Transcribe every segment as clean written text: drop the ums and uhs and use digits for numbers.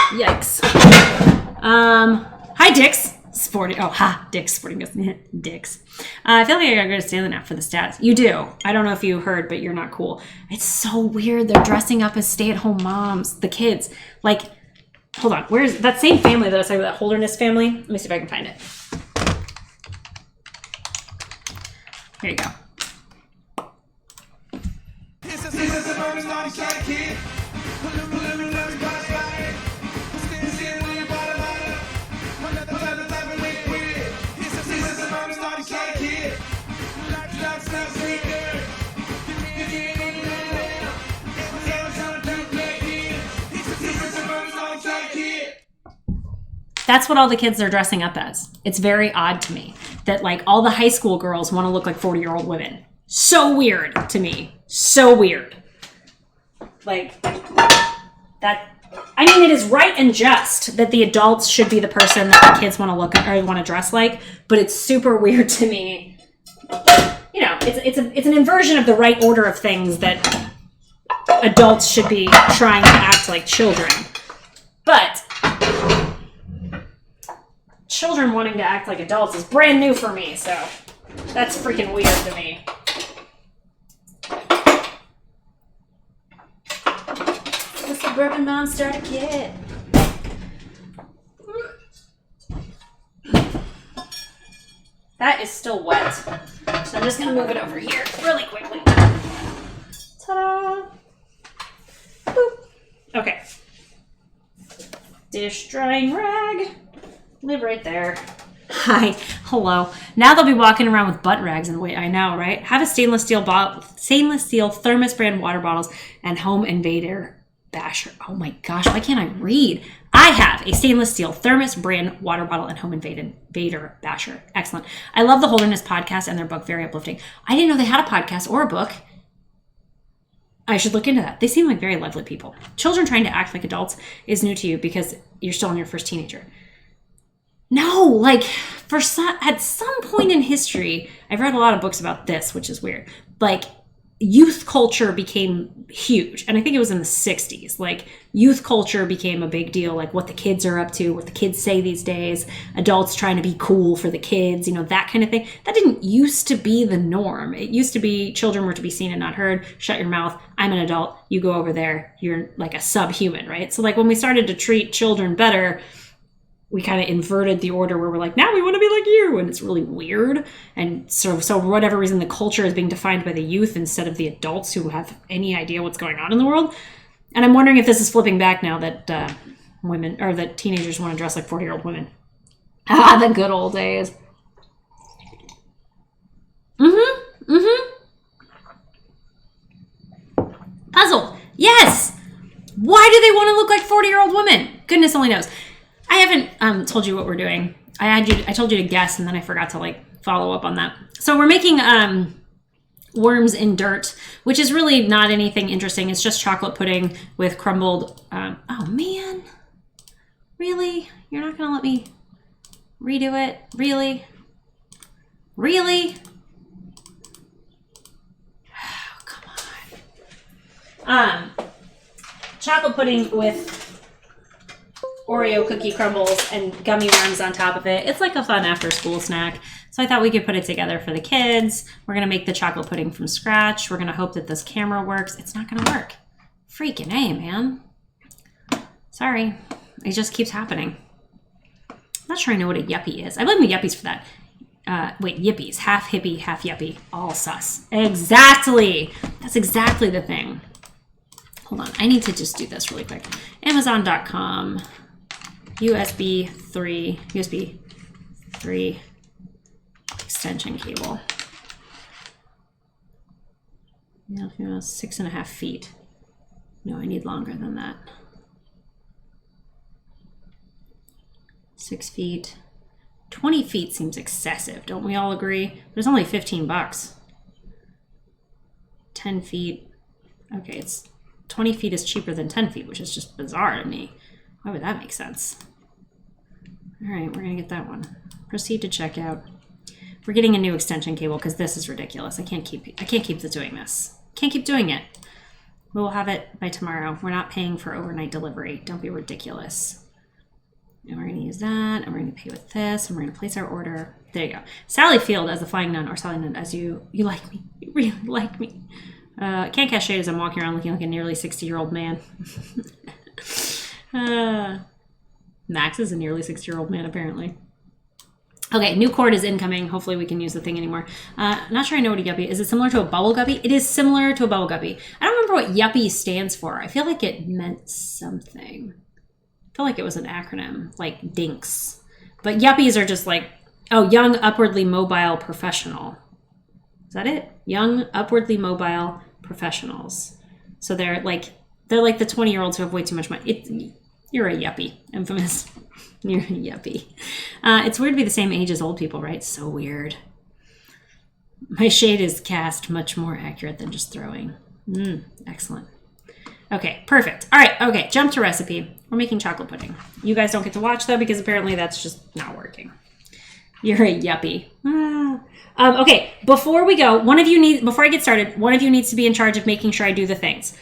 Yikes. Hi, Dix. Dick's Sporting Goods. Dick's. I feel like I gotta go to Stanley now for the stats. You do. I don't know if you heard, but you're not cool. It's so weird. They're dressing up as stay-at-home moms. The kids. Like, hold on. Where's that same family that I was talking about, that Holderness family? Let me see if I can find it. Here you go. That's what all the kids are dressing up as. It's very odd to me that like all the high school girls want to look like 40-year-old women. So weird to me. So weird. Like that. I mean, it is right and just that the adults should be the person that the kids want to look at or want to dress like, but it's super weird to me. You know, it's an inversion of the right order of things that adults should be trying to act like children. But children wanting to act like adults is brand new for me, so that's freaking weird to me. The suburban mom starter kit. That is still wet, so I'm just gonna move it over here really quickly. Ta-da! Boop. Okay. Dish drying rag. Live right there. Hi. Hello. Now they'll be walking around with butt rags and wait. I know, right? Have a stainless steel thermos brand water bottles and home invader basher. Oh my gosh, why can't I read? I have a stainless steel thermos brand water bottle and home invader basher. Excellent. I love the Holderness podcast and their book. Very uplifting. I didn't know they had a podcast or a book. I should look into that. They seem like very lovely people. Children trying to act like adults is new to you because you're still in your first teenager. No, like at some point in history, I've read a lot of books about this, which is weird. Like youth culture became huge. And I think it was in the 60s. Like youth culture became a big deal, like what the kids are up to, what the kids say these days, adults trying to be cool for the kids, you know, that kind of thing. That didn't used to be the norm. It used to be children were to be seen and not heard. Shut your mouth. I'm an adult. You go over there. You're like a subhuman, right? So like when we started to treat children better, we kind of inverted the order where we're like, now we want to be like you. And it's really weird. And so for whatever reason, the culture is being defined by the youth instead of the adults who have any idea what's going on in the world. And I'm wondering if this is flipping back now that women or that teenagers want to dress like 40-year-old women. Ah, the good old days. Puzzle. Yes. Why do they want to look like 40-year-old women? Goodness only knows. I haven't told you what we're doing. I told you to guess, and then I forgot to like follow up on that. So we're making worms in dirt, which is really not anything interesting. It's just chocolate pudding with crumbled. Oh man, really? You're not gonna let me redo it? Really? Really? Oh, come on. Chocolate pudding with Oreo cookie crumbles and gummy worms on top of it. It's like a fun after school snack. So I thought we could put it together for the kids. We're going to make the chocolate pudding from scratch. We're going to hope that this camera works. It's not going to work. Freaking A, man. Sorry. It just keeps happening. I'm not sure I know what a yuppie is. I blame the yuppies for that. Yippies. Half hippie, half yuppie. All sus. Exactly. That's exactly the thing. Hold on. I need to just do this really quick. Amazon.com. USB 3 extension cable. Yeah, 6.5 feet. No, I need longer than that. 6 feet. 20 feet seems excessive. Don't we all agree? There's only $15. 10 feet. Okay, it's 20 feet is cheaper than 10 feet, which is just bizarre to me. Why would that make sense? All right, we're gonna get that one. Proceed to checkout. We're getting a new extension cable because this is ridiculous. I can't keep doing this. Can't keep doing it. We will have it by tomorrow. We're not paying for overnight delivery. Don't be ridiculous. And we're going to use that, and we're going to pay with this, and we're going to place our order. There you go. Sally Field as the flying nun, or Sally Nun as you like me. You really like me. I can't cast shade as I'm walking around looking like a nearly 60-year-old man. Max is a nearly 60-year-old man, apparently. Okay, new cord is incoming. Hopefully we can use the thing anymore. Not sure I know what a yuppie is. Is it similar to a bubble guppy? It is similar to a bubble guppy. I don't remember what yuppie stands for. I feel like it meant something. I feel like it was an acronym, like DINKS. But yuppies are just like, oh, young, upwardly mobile professional. Is that it? Young, upwardly mobile professionals. So they're like the 20-year-olds who have way too much money. You're a yuppie, infamous. You're a yuppie. It's weird to be the same age as old people, right? So weird. My shade is cast much more accurate than just throwing. Excellent. Okay, perfect. All right, okay, jump to recipe. We're making chocolate pudding. You guys don't get to watch, though, because apparently that's just not working. You're a yuppie. Okay, before we go, before I get started, one of you needs to be in charge of making sure I do the things.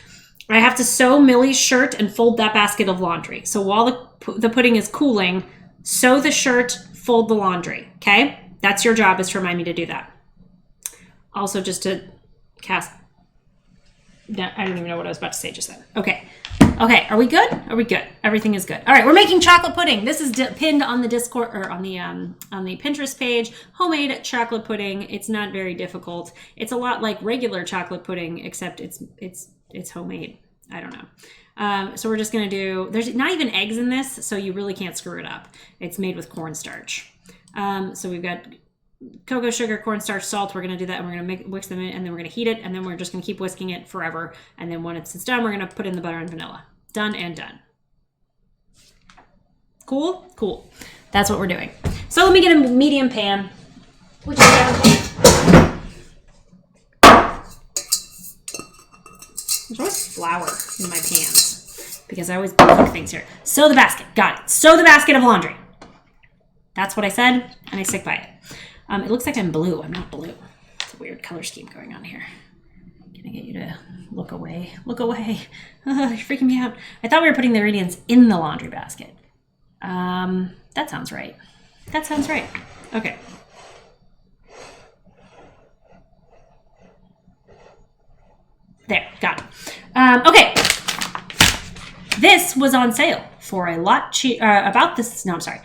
I have to sew Millie's shirt and fold that basket of laundry. So while the pudding is cooling, sew the shirt, fold the laundry, okay? That's your job, is to remind me to do that. Also, just to cast... I don't even know what I was about to say just then. Okay. Okay, are we good? Are we good? Everything is good. All right, we're making chocolate pudding. This is pinned on the Discord, or on the Pinterest page. Homemade chocolate pudding. It's not very difficult. It's a lot like regular chocolate pudding, except it's homemade. I don't know. So we're just gonna do. There's not even eggs in this, so you really can't screw it up. It's made with cornstarch. So we've got cocoa, sugar, cornstarch, salt. We're going to do that, and we're going to whisk them in, and then we're going to heat it, and then we're just going to keep whisking it forever. And then when it's done, we're going to put in the butter and vanilla. Done and done. Cool? Cool. That's what we're doing. So let me get a medium pan, which is down. There's always flour in my pans because I always cook things here. Sew the basket. Got it. Sew the basket of laundry. That's what I said, and I stick by it. It looks like I'm blue. I'm not blue. It's a weird color scheme going on here. Can I get you to look away? Look away. You're freaking me out. I thought we were putting the ingredients in the laundry basket. That sounds right. That sounds right. Okay. There, got it. Okay. This was on sale for a lot cheap. About this. No, I'm sorry.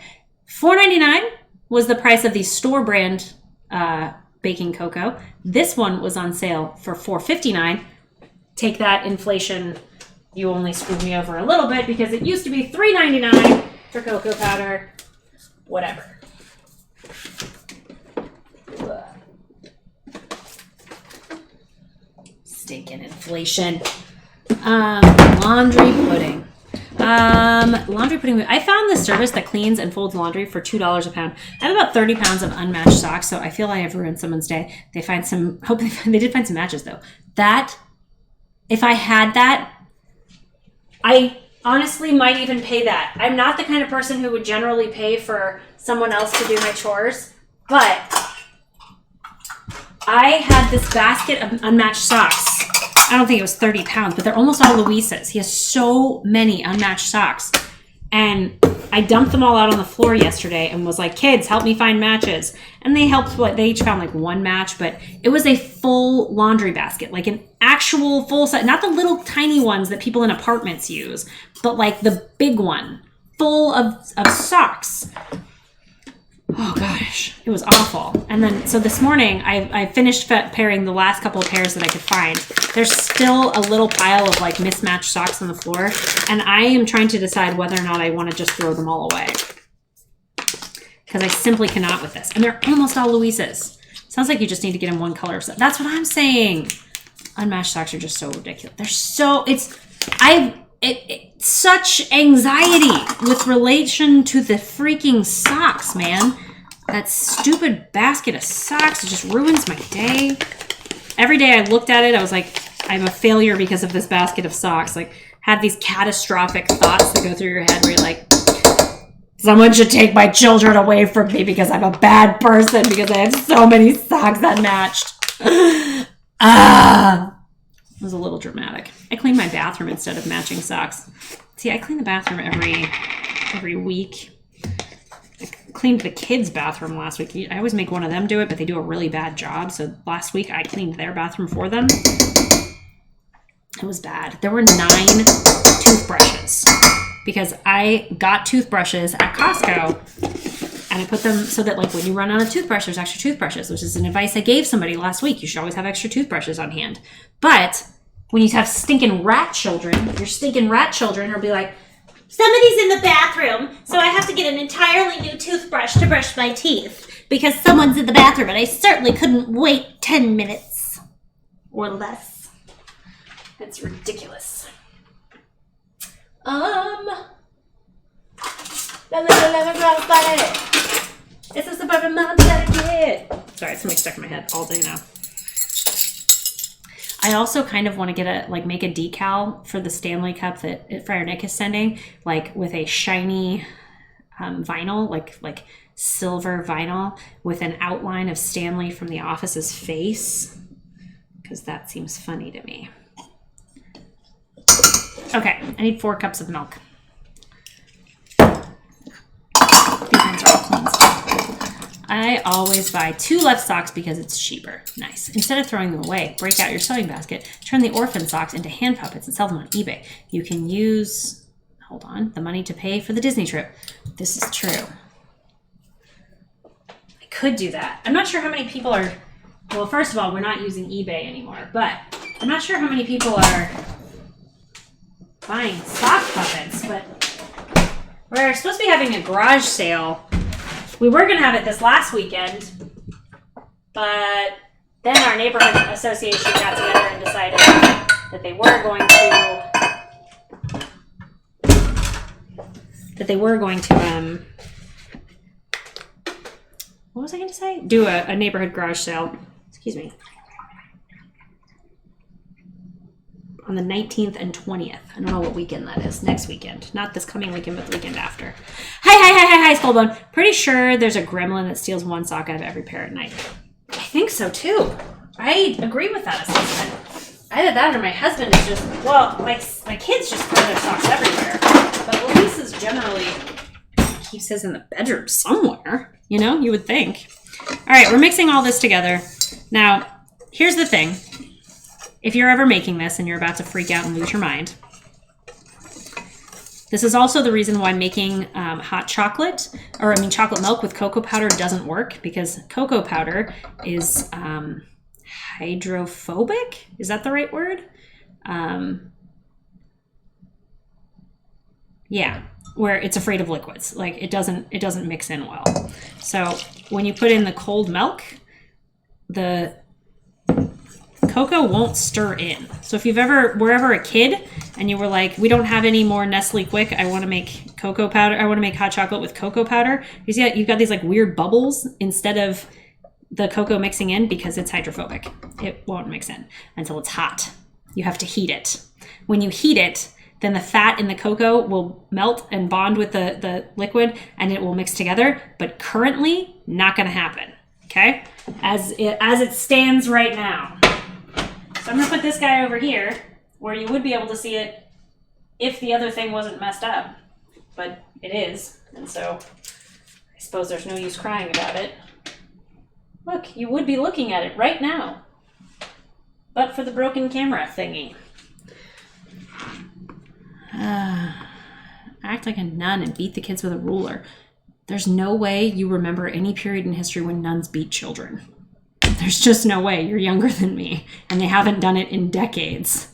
$4.99 was the price of the store brand baking cocoa. This one was on sale for $4.59. Take that, inflation. You only screwed me over a little bit because it used to be $3.99 for cocoa powder. Whatever. Stinking inflation. Laundry pudding. Laundry pudding. I found this service that cleans and folds laundry for $2 a pound. I have about 30 pounds of unmatched socks, so I feel I have ruined someone's day. They did find some matches though. That, if I had that, I honestly might even pay that. I'm not the kind of person who would generally pay for someone else to do my chores, but I had this basket of unmatched socks. I don't think it was 30 pounds, but they're almost all Luis's. He has so many unmatched socks. And I dumped them all out on the floor yesterday and was like, kids, help me find matches. And they helped, they each found like one match, but it was a full laundry basket, like an actual full set, not the little tiny ones that people in apartments use, but like the big one, full of socks. Oh gosh, it was awful. And then, so this morning, I finished pairing the last couple of pairs that I could find. There's still a little pile of like mismatched socks on the floor, and I am trying to decide whether or not I want to just throw them all away. Because I simply cannot with this. And they're almost all Luis's. Sounds like you just need to get in one color. So that's what I'm saying. Unmatched socks are just so ridiculous. They're so, it's such anxiety with relation to the freaking socks, man. That stupid basket of socks, it just ruins my day. Every day I looked at it, I was like, I'm a failure because of this basket of socks. Like, had these catastrophic thoughts that go through your head where you're like, someone should take my children away from me because I'm a bad person because I have so many socks unmatched. It was a little dramatic. I cleaned my bathroom instead of matching socks. See, I clean the bathroom every week. I cleaned the kids' bathroom last week. I always make one of them do it, but they do a really bad job. So last week I cleaned their bathroom for them. It was bad. There were 9 toothbrushes because I got toothbrushes at Costco and I put them so that like when you run out of toothbrush, there's extra toothbrushes, which is an advice I gave somebody last week. You should always have extra toothbrushes on hand. But when you have stinking rat children, your stinking rat children will be like, somebody's in the bathroom, so I have to get an entirely new toothbrush to brush my teeth because someone's in the bathroom and I certainly couldn't wait 10 minutes or less. It's ridiculous. This is the part of mom's gotta get. Sorry, something stuck in my head all day now. I also kind of want to get make a decal for the Stanley Cup that Friar Nick is sending, like with a shiny vinyl, like silver vinyl with an outline of Stanley from The Office's face, because that seems funny to me. Okay, I need 4 cups of milk. These ones are all cleansed. I always buy 2 left socks because it's cheaper. Nice. Instead of throwing them away, break out your sewing basket, turn the orphan socks into hand puppets and sell them on eBay. You can use, the money to pay for the Disney trip. This is true. I could do that. I'm not sure how many people are, well, first of all, we're not using eBay anymore, but I'm not sure how many people are buying sock puppets, but we're supposed to be having a garage sale. We were going to have it this last weekend, but then our neighborhood association got together and decided that they were going to, what was I going to say? Do a neighborhood garage sale. Excuse me. On the 19th and 20th. I don't know what weekend that is. Next weekend. Not this coming weekend, but the weekend after. Hi, Skullbone. Pretty sure there's a gremlin that steals 1 sock out of every pair at night. I think so, too. I agree with that assessment. Either that or my husband is just, well, my kids just throw their socks everywhere. But Luis generally keeps his in the bedroom somewhere. You know, you would think. All right, we're mixing all this together. Now, here's the thing. If you're ever making this and you're about to freak out and lose your mind, this is also the reason why making chocolate milk with cocoa powder doesn't work, because cocoa powder is hydrophobic. Is that the right word? Yeah, where it's afraid of liquids. Like it doesn't mix in well. So when you put in the cold milk, the cocoa won't stir in. So if were ever a kid and you were like, we don't have any more Nestle Quick, I want to make cocoa powder, I want to make hot chocolate with cocoa powder. You see, you've got these like weird bubbles instead of the cocoa mixing in because it's hydrophobic. It won't mix in until it's hot. You have to heat it. When you heat it, then the fat in the cocoa will melt and bond with the liquid and it will mix together. But currently, not going to happen. Okay? As it stands right now. So I'm going to put this guy over here where you would be able to see it if the other thing wasn't messed up. But it is. And so I suppose there's no use crying about it. Look, you would be looking at it right now. But for the broken camera thingy. Act like a nun and beat the kids with a ruler. There's no way you remember any period in history when nuns beat children. There's just no way. You're younger than me, and they haven't done it in decades.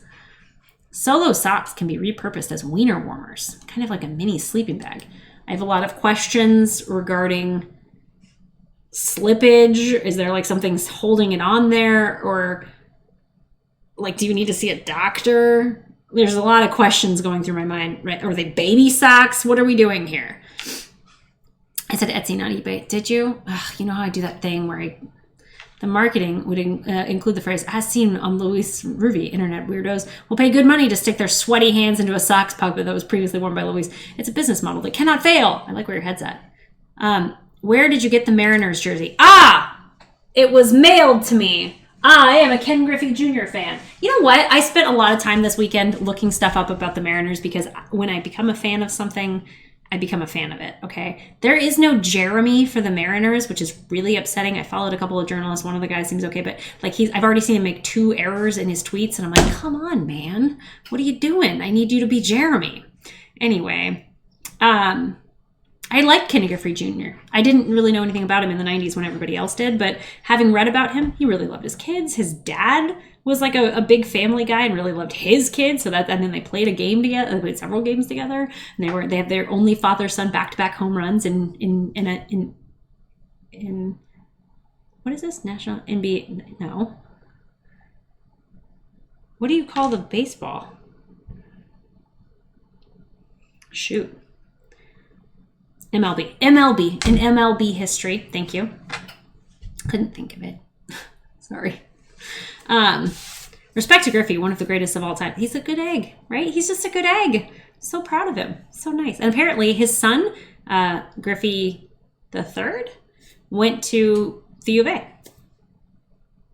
Solo socks can be repurposed as wiener warmers, kind of like a mini sleeping bag. I have a lot of questions regarding slippage. Is there like something holding it on there? Or like, do you need to see a doctor? There's a lot of questions going through my mind. Right? Are they baby socks? What are we doing here? I said Etsy, not eBay. Did you? Ugh, you know how I do that thing where the marketing would include the phrase, as seen on Luis Ruby, internet weirdos will pay good money to stick their sweaty hands into a socks pocket that was previously worn by Luis. It's a business model that cannot fail. I like where your head's at. Where did you get the Mariners jersey? It was mailed to me I am a Ken Griffey Jr. fan. You know what? I spent a lot of time this weekend looking stuff up about the Mariners because when I become a fan of something, I become a fan of it, okay? There is no Jeremy for the Mariners, which is really upsetting. I followed a couple of journalists. One of the guys seems okay, but like I've already seen him make 2 errors in his tweets, and I'm like, come on, man. What are you doing? I need you to be Jeremy. Anyway, I liked Ken Griffey Jr. I didn't really know anything about him in the 90s when everybody else did, but having read about him, he really loved his kids. His dad was like a big family guy and really loved his kids. And then they played a game together. They played several games together, and they had their only father-son back-to-back home runs in what is this? National NBA? No. What do you call the baseball? Shoot. MLB in MLB history. Thank you. Couldn't think of it. Sorry. Respect to Griffey, one of the greatest of all time. He's a good egg, right? He's just a good egg. So proud of him. So nice. And apparently his son, Griffey the Third, went to the U of A,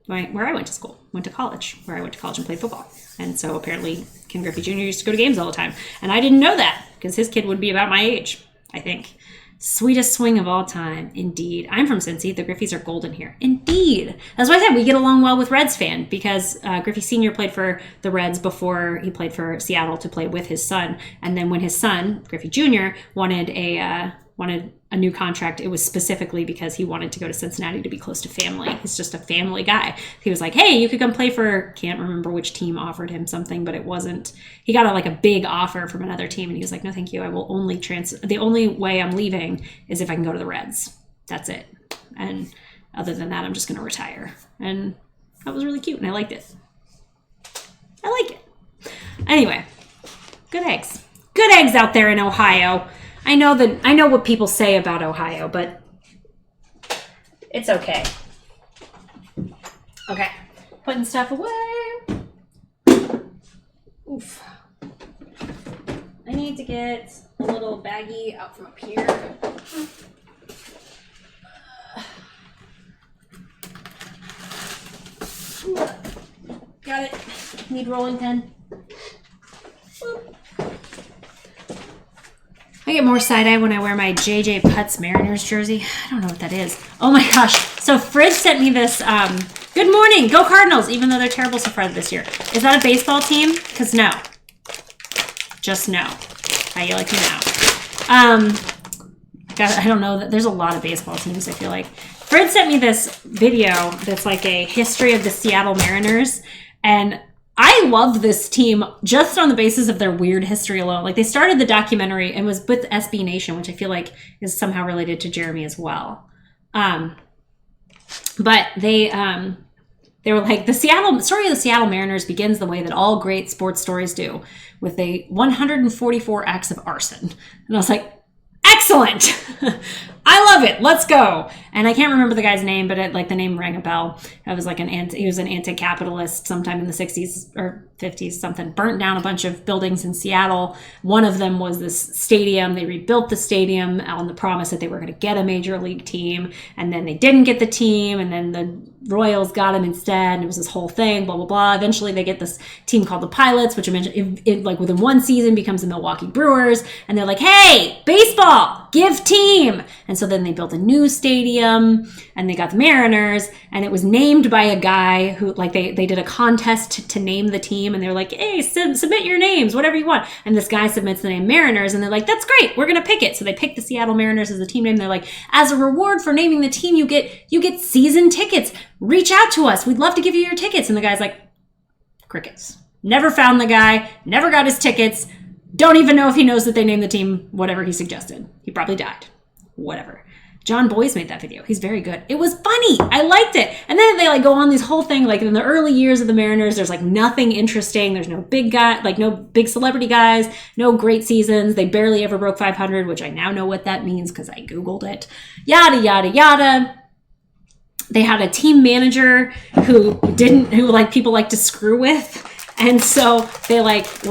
where I went to school, where I went to college and played football. And so apparently Ken Griffey Jr. used to go to games all the time. And I didn't know that because his kid would be about my age, I think. Sweetest swing of all time. Indeed. I'm from Cincy. The Griffeys are golden here. Indeed. That's why I said we get along well with Reds fan because Griffey Sr. played for the Reds before he played for Seattle to play with his son. And then when his son, Griffey Jr., wanted a new contract, it was specifically because he wanted to go to Cincinnati to be close to family. He's just a family guy. He was like, hey, you could come play for, can't remember which team offered him something, but it wasn't, he got a big offer from another team. And he was like, no, thank you. I will only the only way I'm leaving is if I can go to the Reds. That's it. And other than that, I'm just going to retire. And that was really cute. And I liked it. I like it. Anyway, good eggs. Good eggs out there in Ohio. I know what people say about Ohio, but it's okay. Okay, putting stuff away. Oof. I need to get a little baggie out from up here. Got it. Need rolling pin. I get more side-eye when I wear my JJ Putz Mariners jersey. I don't know what that is. Oh my gosh. So Frid sent me this, good morning, go Cardinals, even though they're terrible so far this year. Is that a baseball team? Because no. Just no. How you like me now? God, I don't know. There's a lot of baseball teams, I feel like. Frid sent me this video that's like a history of the Seattle Mariners, and I love this team just on the basis of their weird history alone. Like, they started the documentary and was with SB Nation, which I feel like is somehow related to Jeremy as well. But they were like, the story of the Seattle Mariners begins the way that all great sports stories do, with a 144 acts of arson. And I was like, excellent. I love it. Let's go. And I can't remember the guy's name, but the name rang a bell. It was he was an anti-capitalist sometime in the 60s or 50s, something. Burnt down a bunch of buildings in Seattle. One of them was this stadium. They rebuilt the stadium on the promise that they were going to get a major league team. And then they didn't get the team. And then the Royals got him instead. And it was this whole thing, blah, blah, blah. Eventually they get this team called the Pilots, which I mentioned, within one season becomes the Milwaukee Brewers. And they're like, hey, baseball, give team. And so then they built a new stadium and they got the Mariners, and it was named by a guy who, they did a contest to name the team, and they were like, hey, submit your names, whatever you want. And this guy submits the name Mariners, and they're like, that's great, we're going to pick it. So they picked the Seattle Mariners as the team name. They're like, as a reward for naming the team, you get season tickets. Reach out to us. We'd love to give you your tickets. And the guy's like, crickets. Never found the guy, never got his tickets. Don't even know if he knows that they named the team whatever he suggested. He probably died. Whatever. John Boyce made that video. He's very good. It was funny. I liked it. And then they go on this whole thing, in the early years of the Mariners, there's nothing interesting. There's no big guy, no big celebrity guys, no great seasons. They barely ever broke 500, which I now know what that means because I Googled it. Yada, yada, yada. They had a team manager who people like to screw with. And so they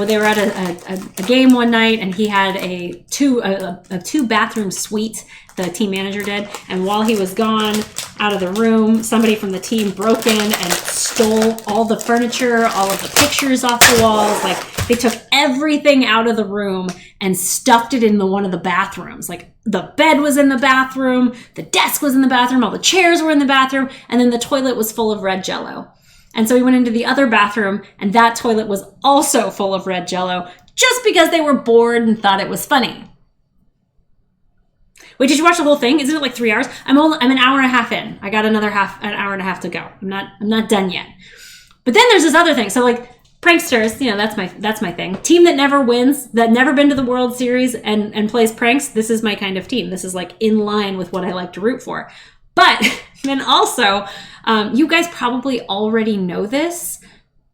they were at a game one night, and he had a two bathroom suite, the team manager did. And while he was gone out of the room, somebody from the team broke in and stole all the furniture, all of the pictures off the walls. Like, they took everything out of the room and stuffed it in one of the bathrooms. Like, the bed was in the bathroom, the desk was in the bathroom, all the chairs were in the bathroom, and then the toilet was full of red Jell-O. And so he went into the other bathroom, and that toilet was also full of red Jell-O, just because they were bored and thought it was funny. Wait, did you watch the whole thing? Isn't it like 3 hours? I'm an hour and a half in. I got an hour and a half to go. I'm not done yet. But then there's this other thing. So like pranksters, that's my thing. Team that never wins, that never been to the World Series and plays pranks. This is my kind of team. This is like in line with what I like to root for. But then also, you guys probably already know this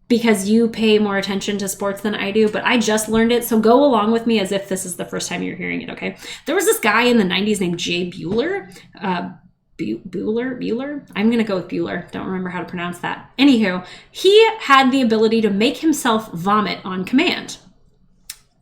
because you pay more attention to sports than I do, but I just learned it. So go along with me as if this is the first time you're hearing it, okay? There was this guy in the 90s named Jay Buhler. Bueller? I'm going to go with Bueller. Don't remember how to pronounce that. Anywho, he had the ability to make himself vomit on command.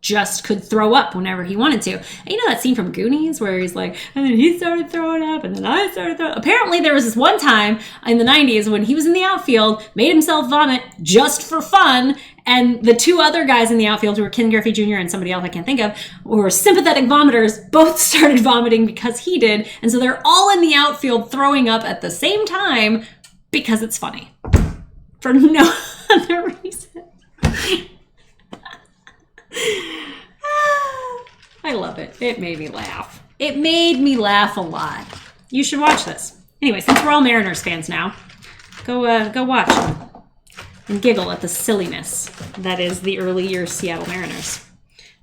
Just could throw up whenever he wanted to. And you know that scene from Goonies where he's like, and then he started throwing up, and then I started throwing up. Apparently there was this one time in the 90s when he was in the outfield, made himself vomit just for fun, and the two other guys in the outfield, who were Ken Griffey Jr. and somebody else I can't think of, were sympathetic vomiters, both started vomiting because he did. And so they're all in the outfield throwing up at the same time because it's funny. For no other reason. I love it. It made me laugh. It made me laugh a lot. You should watch this. Anyway, since we're all Mariners fans now, go watch and giggle at the silliness that is the early years Seattle Mariners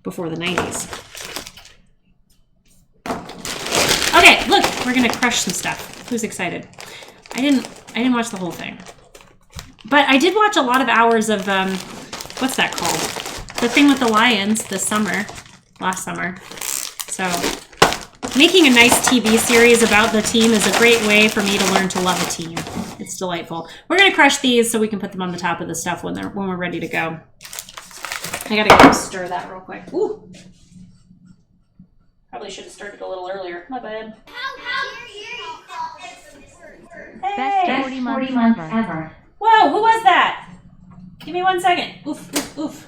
before the 90s. Okay, look, we're gonna crush some stuff. Who's excited? I didn't watch the whole thing, but I did watch a lot of hours of what's that called? The thing with the Lions last summer. So making a nice TV series about the team is a great way for me to learn to love a team. It's delightful. We're going to crush these so we can put them on the top of the stuff when we're ready to go. I got to go stir that real quick. Ooh. Probably should have stirred it a little earlier. My bad. Best 40 months ever. Whoa, who was that? Give me 1 second. Oof, oof, oof.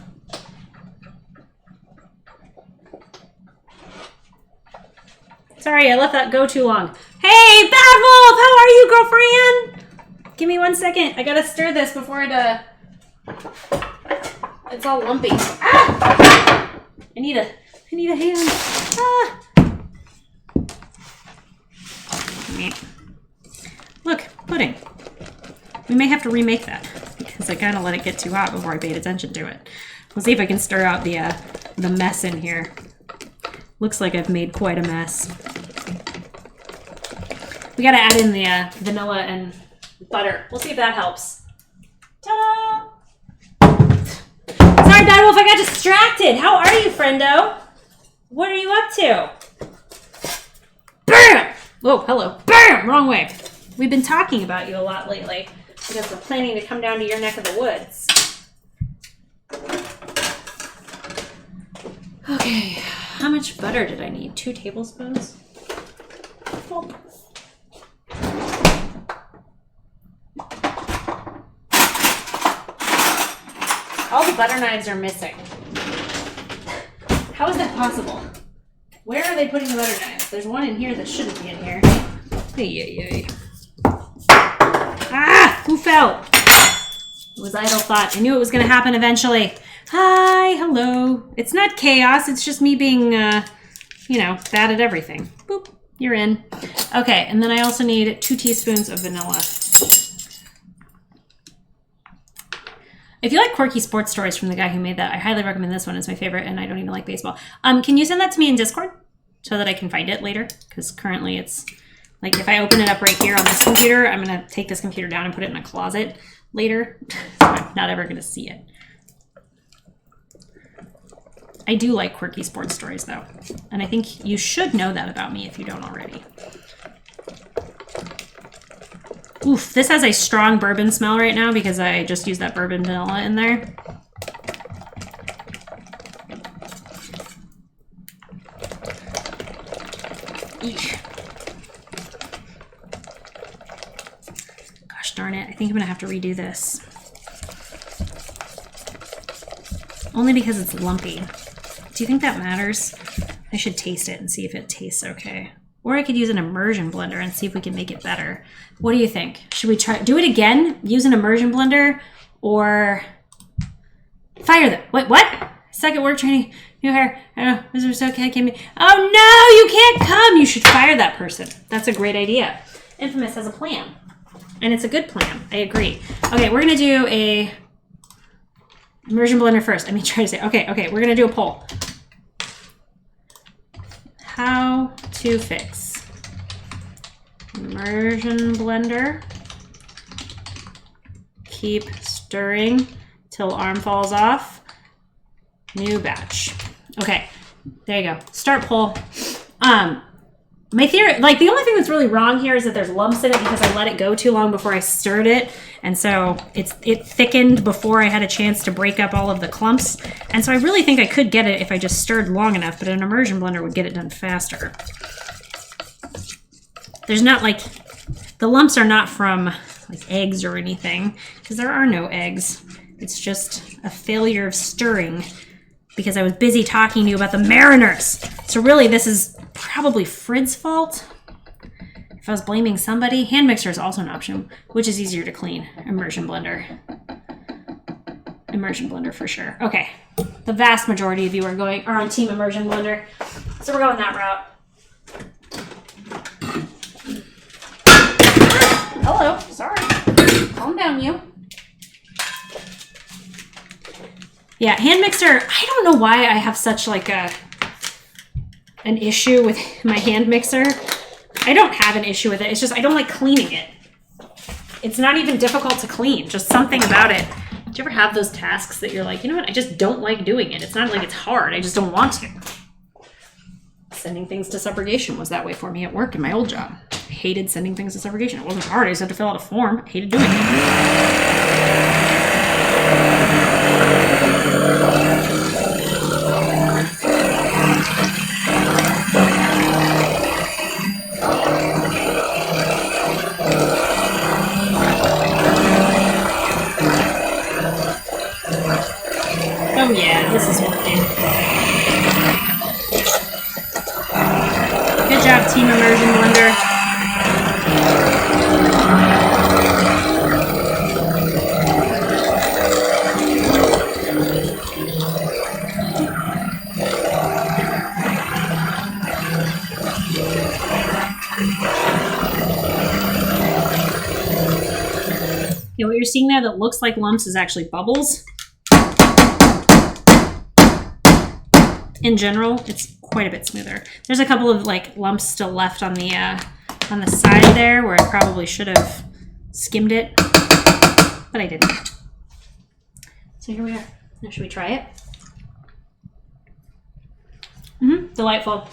Sorry, I let that go too long. Hey, Bad Wolf, how are you, girlfriend? Give me 1 second. I gotta stir this before it, it's all lumpy. Ah! I need a hand. Ah! Look, pudding. We may have to remake that because I kind of let it get too hot before I paid attention to it. We'll see if I can stir out the mess in here. Looks like I've made quite a mess. We gotta add in the vanilla and butter. We'll see if that helps. Ta-da! Sorry, Bad Wolf, I got distracted. How are you, friendo? What are you up to? Bam! Whoa, hello. Bam! Wrong way. We've been talking about you a lot lately because we're planning to come down to your neck of the woods. Okay. How much butter did I need? 2 tablespoons? Oh. All the butter knives are missing. How is that possible? Where are they putting the butter knives? There's one in here that shouldn't be in here. Ay. Ah! Who fell? It was idle thought. I knew it was going to happen eventually. Hi, hello. It's not chaos. It's just me being, bad at everything. Boop. You're in. Okay, and then I also need 2 teaspoons of vanilla. If you like quirky sports stories from the guy who made that, I highly recommend this one. It's my favorite, and I don't even like baseball. Can you send that to me in Discord so that I can find it later? Because currently it's, like, if I open it up right here on this computer, I'm going to take this computer down and put it in a closet later. So I'm not ever going to see it. I do like quirky sports stories, though. And I think you should know that about me if you don't already. Oof, this has a strong bourbon smell right now because I just used that bourbon vanilla in there. Eesh. Gosh darn it. I think I'm going to have to redo this. Only because it's lumpy. Do you think that matters? I should taste it and see if it tastes okay. Or I could use an immersion blender and see if we can make it better. What do you think? Should we try do it again? Use an immersion blender or fire them? What? Second work training, new hair. I don't know. Is there so okay? Oh no, you can't come. You should fire that person. That's a great idea. Infamous has a plan. And it's a good plan. I agree. Okay, we're gonna do a immersion blender first. Try to say, okay, we're gonna do a poll. How to fix immersion blender. Keep stirring till arm falls off. New batch. Okay, there you go. Start poll. My theory, like the only thing that's really wrong here is that there's lumps in it because I let it go too long before I stirred it. And so it thickened before I had a chance to break up all of the clumps. And so I really think I could get it if I just stirred long enough, but an immersion blender would get it done faster. There's not like, the lumps are not from like eggs or anything because there are no eggs. It's just a failure of stirring because I was busy talking to you about the Mariners. So really this is probably Frid's fault. If I was blaming somebody, hand mixer is also an option. Which is easier to clean? Immersion blender. Immersion blender for sure. Okay, the vast majority of you are on team immersion blender, so we're going that route. Hello, sorry. Calm down, you. Yeah, hand mixer. I don't know why I have such like an issue with my hand mixer. I don't have an issue with it. It's just I don't like cleaning it. It's not even difficult to clean. Just something about it. Do you ever have those tasks that you're like, you know what? I just don't like doing it. It's not like it's hard. I just don't want to. Sending things to subrogation was that way for me at work in my old job. I hated sending things to subrogation. It wasn't hard. I just had to fill out a form. I hated doing it. Oh yeah, this is working. Good job, Team Immersion Blender. Yeah, what you're seeing there that looks like lumps is actually bubbles. In general, it's quite a bit smoother. There's a couple of like lumps still left on the side there where I probably should have skimmed it, but I didn't. So here we are. Now should we try it? Delightful.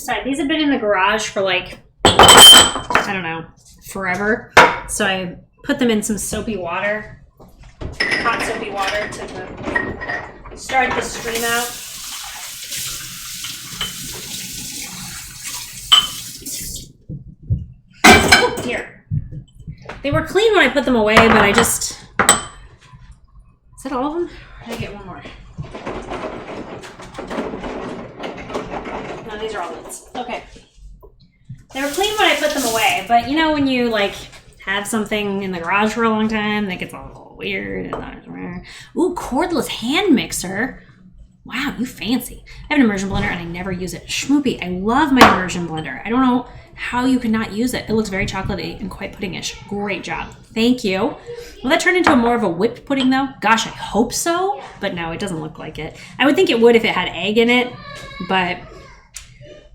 Sorry, these have been in the garage for like, I don't know, forever. So I put them in some soapy water, hot soapy water to start the stream out. Oh dear. They were clean when I put them away, but I just, is that all of them? Or did I get one more? No, these are all lids. Okay. They were clean when I put them away, but you know when you like have something in the garage for a long time, that gets all weird. Ooh, cordless hand mixer. Wow, you fancy. I have an immersion blender and I never use it. Schmoopy, I love my immersion blender. I don't know how you could not use it. It looks very chocolatey and quite puddingish. Great job. Thank you. Will that turn into more of a whipped pudding though? Gosh, I hope so, but no, it doesn't look like it. I would think it would if it had egg in it, but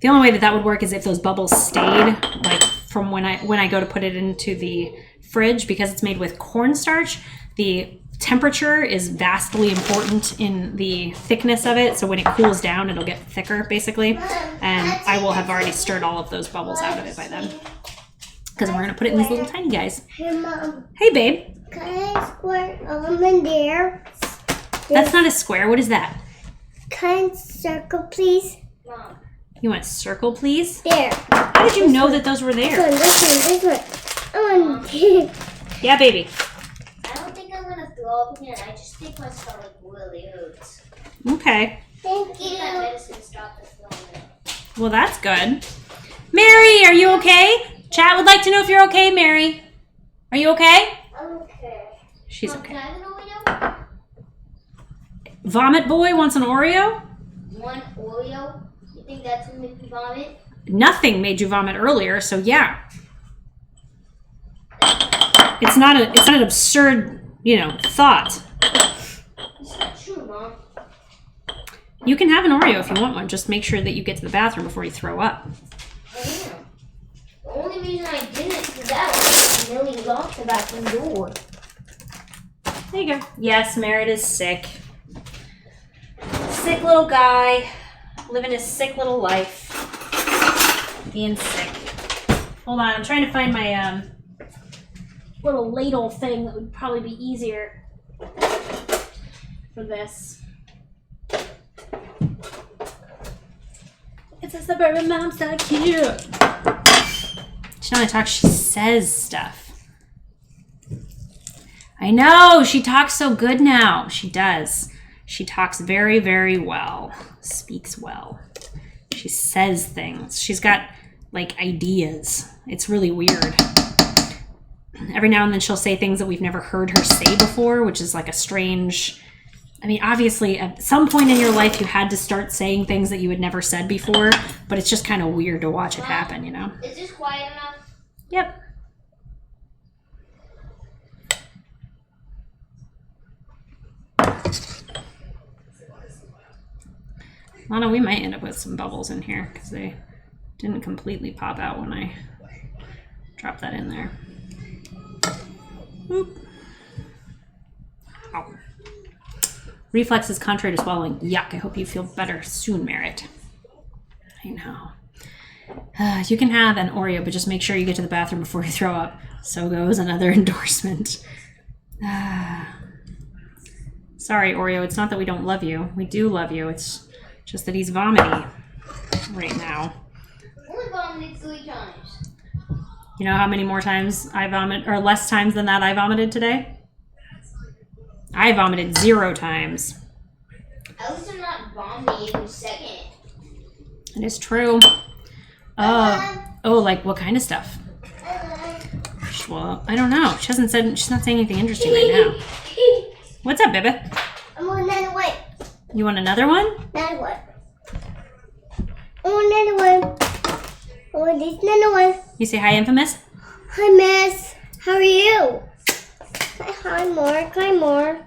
the only way that would work is if those bubbles stayed, like from when I go to put it into the fridge, because it's made with cornstarch. The temperature is vastly important in the thickness of it. So when it cools down, it'll get thicker, basically. And I will have already stirred all of those bubbles out of it by then. Because we're going to put it in these little tiny guys. Hey, Mom. Hey, babe. Can I squirt in there? That's not a square. What is that? Can I circle, please? Mom. You want circle, please? There. How did you know that those were there? This one. Yeah, baby. I don't think I'm gonna throw up again. I just think my stomach really hurts. Okay. Thank That you. medicine stopped the throwing up. Well, that's good. Mary, are you okay? Chat would like to know if you're okay, Mary. Are you okay? Okay. She's Mom, okay. can I have an Oreo? Vomit Boy wants an Oreo? One Oreo? You think that's gonna make me vomit? Nothing made you vomit earlier, so yeah. It's not an absurd, thought. It's not true, Mom. You can have an Oreo if you want one. Just make sure that you get to the bathroom before you throw up. I am. The only reason I didn't is that Millie locked the bathroom door. There you go. Yes, Merritt is sick. Sick little guy. Living his sick little life. Being sick. Hold on, I'm trying to find my little ladle thing that would probably be easier for this. It's a suburban mom, so cute. She not only talks, she says stuff. I know, she talks so good now. She does. She talks very, very well. Speaks well. She says things. She's got, ideas. It's really weird. Every now and then she'll say things that we've never heard her say before, which is like a strange... obviously, at some point in your life, you had to start saying things that you had never said before, but it's just kind of weird to watch it happen, Is this quiet enough? Yep. Lana, we might end up with some bubbles in here because they didn't completely pop out when I dropped that in there. Boop. Ow. Reflex is contrary to swallowing. Yuck. I hope you feel better soon, Merritt. I know. You can have an Oreo, but just make sure you get to the bathroom before you throw up. So goes another endorsement. Sorry, Oreo. It's not that we don't love you. We do love you. It's just that he's vomiting right now. Only vomited 3 times. You know how many more times I vomit, or less times than that I vomited today? I vomited 0 times. At least I'm not vomiting every second. It is true. Like what kind of stuff? Well, I don't know. She's not saying anything interesting right now. What's up, baby? I want another one. You want another one? Another one. I want another one. I want this another one. You say hi, Infamous? Hi, Miss. How are you? Hi, Mark. Hi, Mark.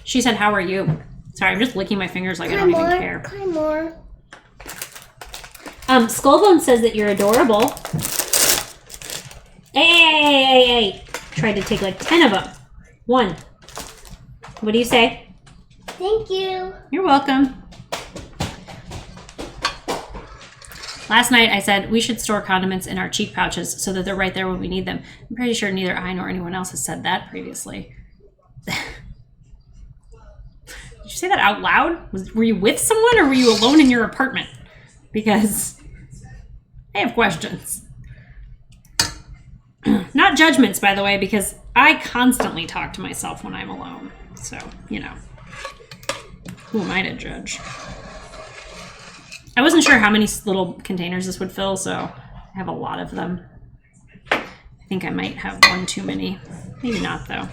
She said, how are you? Sorry, I'm just licking my fingers like I Hi, don't even Mark. care. Hi, Mark. Skullbone says that you're adorable. Hey. Tried to take like 10 of them. 1. What do you say? Thank you. You're welcome. Last night I said we should store condiments in our cheek pouches so that they're right there when we need them. I'm pretty sure neither I nor anyone else has said that previously. Did you say that out loud? Were you with someone or were you alone in your apartment? Because I have questions. Not judgments, by the way, because I constantly talk to myself when I'm alone. So, who am I to judge? I wasn't sure how many little containers this would fill, so I have a lot of them. I think I might have one too many. Maybe not, though.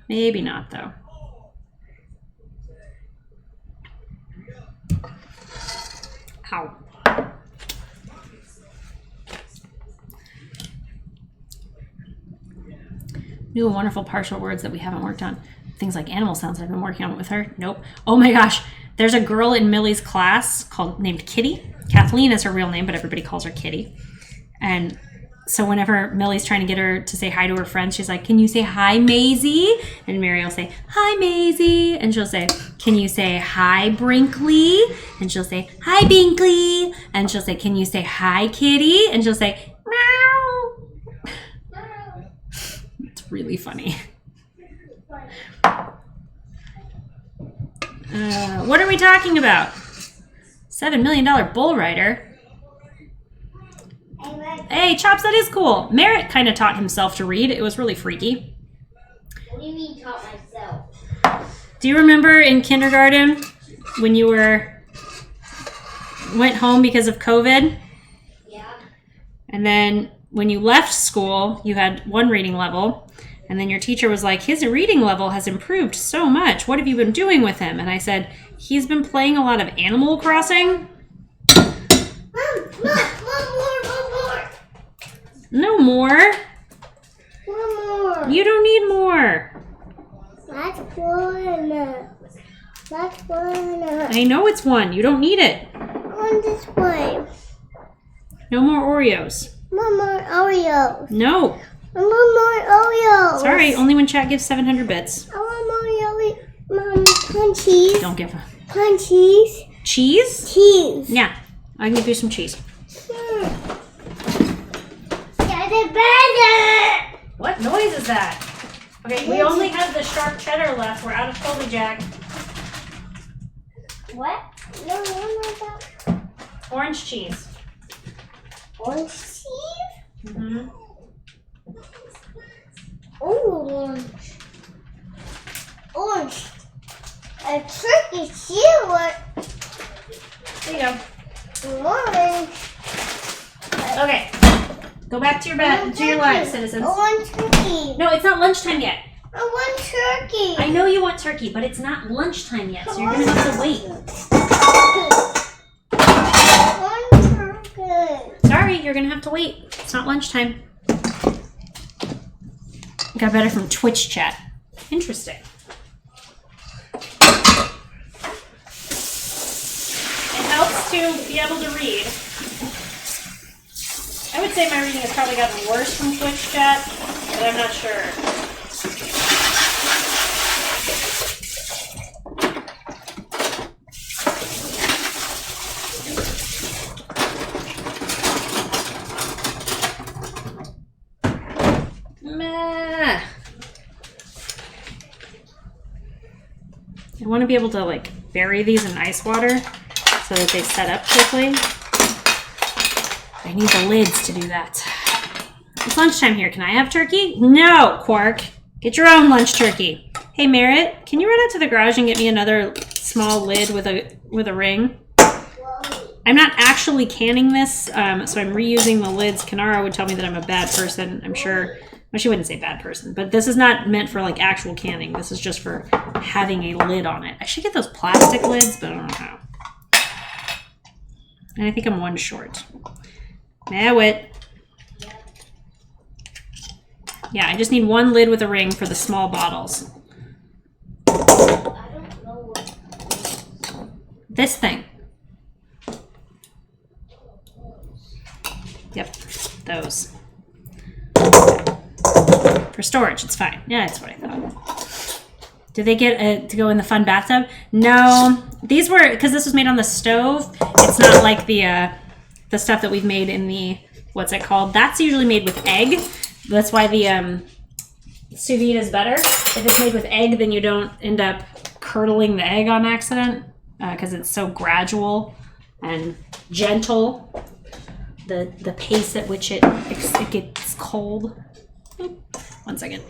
Maybe not, though. Ow. New and wonderful partial words that we haven't worked on. Things like animal sounds that I've been working on with her. Nope. Oh my gosh. There's a girl in Millie's class named Kitty. Kathleen is her real name, but everybody calls her Kitty. And So whenever Millie's trying to get her to say hi to her friends, she's like, can you say hi, Maisie? And Mary will say, hi, Maisie. And she'll say, can you say hi, Brinkley? And she'll say, hi, Binkley. And she'll say, can you say hi, Kitty? And she'll say, meow. It's really funny. What are we talking about? $7 million bull rider. Hey, Chops, that is cool. Merritt kind of taught himself to read. It was really freaky. What do you mean taught myself? Do you remember in kindergarten when you went home because of COVID? Yeah. And then when you left school, you had one reading level. And then your teacher was like, his reading level has improved so much. What have you been doing with him? And I said, he's been playing a lot of Animal Crossing. No more. One more. You don't need more. That's one. That's one. I know it's one. You don't need it. On this way. No more Oreos. One more Oreos. No. One more Oreos. Sorry, only when chat gives 700 bits. I want more Oreos. Mom, punchies. Don't give a... Punchies. Cheese? Cheese. Yeah, I can give you some cheese. Get it better. What noise is that? Okay, we only have the sharp cheddar left. We're out of Colby Jack. What? No, that. Orange cheese. Orange cheese? Mm-hmm. Orange. Orange. A turkey silver. There you go. Orange. Okay, go back to your bed, to your lives, citizens. I want turkey. No, it's not lunchtime yet. I want turkey. I know you want turkey, but it's not lunchtime yet, so you're gonna have to wait. I want turkey. Sorry, you're gonna have to wait. It's not lunchtime. Got better from Twitch chat. Interesting. It helps to be able to read. I would say my reading has probably gotten worse from Twitch chat, but I'm not sure. Meh. I want to be able to like bury these in ice water so that they set up quickly. I need the lids to do that. It's lunchtime here. Can I have turkey? No, Quark. Get your own lunch turkey. Hey, Merritt, can you run out to the garage and get me another small lid with a ring? I'm not actually canning this, so I'm reusing the lids. Kanara would tell me that I'm a bad person, I'm sure. Well, she wouldn't say bad person, but this is not meant for like actual canning. This is just for having a lid on it. I should get those plastic lids, but I don't know how. And I think I'm one short. Now it. Yeah, I just need one lid with a ring for the small bottles. I don't know what. This thing. Yep, those. For storage, it's fine. Yeah, that's what I thought. Did they get to go in the fun bathtub? No, these were, because this was made on the stove. It's not like the stuff that we've made in the, what's it called? That's usually made with egg. That's why the sous vide is better. If it's made with egg, then you don't end up curdling the egg on accident because it's so gradual and gentle. The pace at which it gets cold. Oop, 1 second.